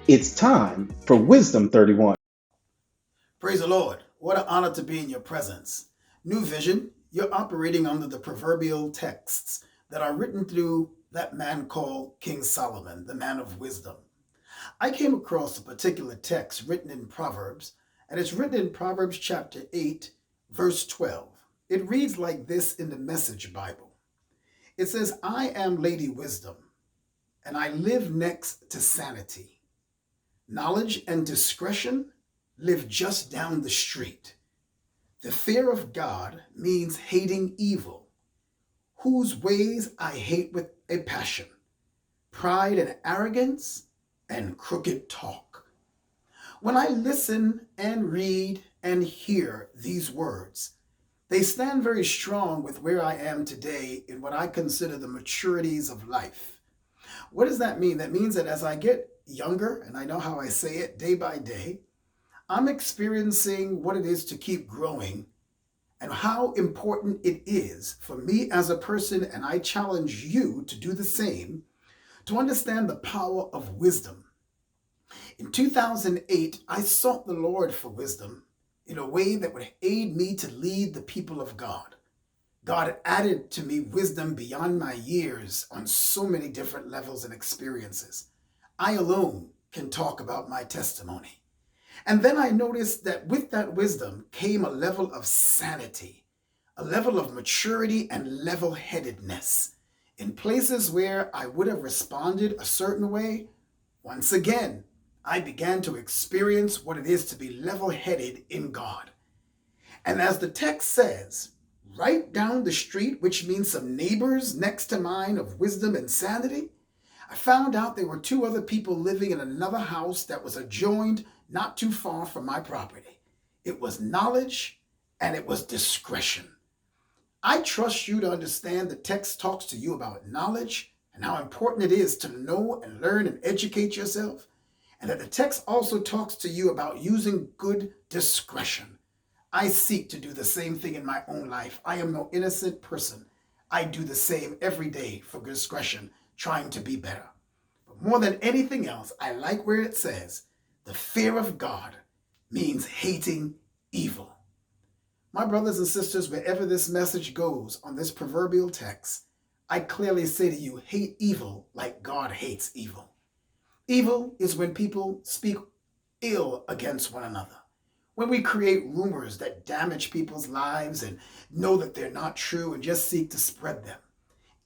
It's time for Wisdom 31. Praise the Lord. What an honor to be in your presence. New Vision, you're operating under the proverbial texts that are written through that man called King Solomon, the man of wisdom. I came across a particular text written in Proverbs, and it's written in Proverbs chapter 8, verse 12. It reads like this in the Message Bible. It says, I am Lady Wisdom, and I live next to sanity. Knowledge and discretion live just down the street. The fear of God means hating evil, whose ways I hate with a passion, pride and arrogance, and crooked talk. When I listen and read and hear these words, they stand very strong with where I am today in what I consider the maturities of life. What does that mean? That means that as I get younger, and I know how I say it day by day, I'm experiencing what it is to keep growing and how important it is for me as a person, and I challenge you to do the same, to understand the power of wisdom. In 2008, I sought the Lord for wisdom in a way that would aid me to lead the people of God. God added to me wisdom beyond my years on so many different levels and experiences. I alone can talk about my testimony. And then I noticed that with that wisdom came a level of sanity, a level of maturity and level-headedness. In places where I would have responded a certain way, once again, I began to experience what it is to be level-headed in God. And as the text says, right down the street, which means some neighbors next to mine of wisdom and sanity, I found out there were two other people living in another house that was adjoined not too far from my property. It was knowledge and it was discretion. I trust you to understand the text talks to you about knowledge and how important it is to know and learn and educate yourself, and that the text also talks to you about using good discretion. I seek to do the same thing in my own life. I am no innocent person. I do the same every day for discretion, trying to be better. But more than anything else, I like where it says, the fear of God means hating evil. My brothers and sisters, wherever this message goes on this proverbial text, I clearly say to you, hate evil like God hates evil. Evil is when people speak ill against one another, when we create rumors that damage people's lives and know that they're not true and just seek to spread them.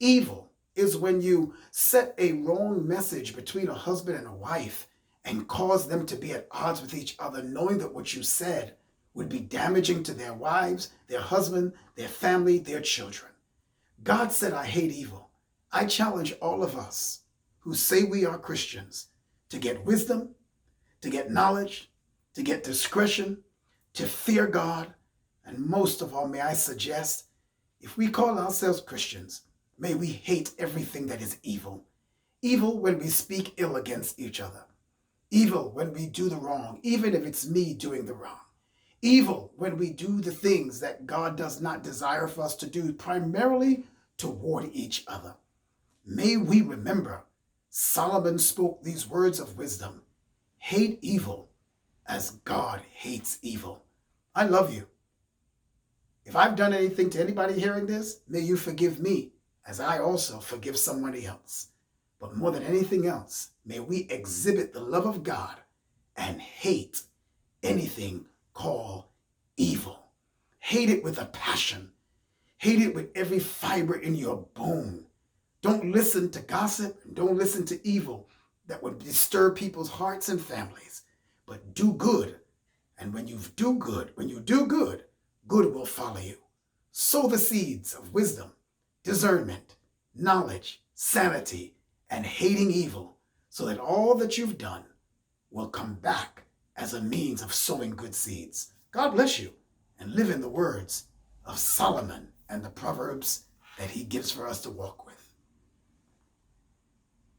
Evil is when you set a wrong message between a husband and a wife and cause them to be at odds with each other, knowing that what you said would be damaging to their wives, their husband, their family, their children. God said, I hate evil. I challenge all of us who say we are Christians to get wisdom, to get knowledge, to get discretion, to fear God, and most of all, may I suggest, if we call ourselves Christians, may we hate everything that is evil. Evil when we speak ill against each other. Evil when we do the wrong, even if it's me doing the wrong. Evil when we do the things that God does not desire for us to do, primarily toward each other. May we remember Solomon spoke these words of wisdom. Hate evil as God hates evil. I love you. If I've done anything to anybody hearing this, may you forgive me as I also forgive somebody else. But more than anything else, may we exhibit the love of God and hate anything called evil. Hate it with a passion. Hate it with every fiber in your bone. Don't listen to gossip and don't listen to evil that would disturb people's hearts and families. But do good. And when you do good, good will follow you. Sow the seeds of wisdom, discernment, knowledge, sanity, and hating evil, so that all that you've done will come back as a means of sowing good seeds. God bless you, and live in the words of Solomon and the Proverbs that he gives for us to walk with.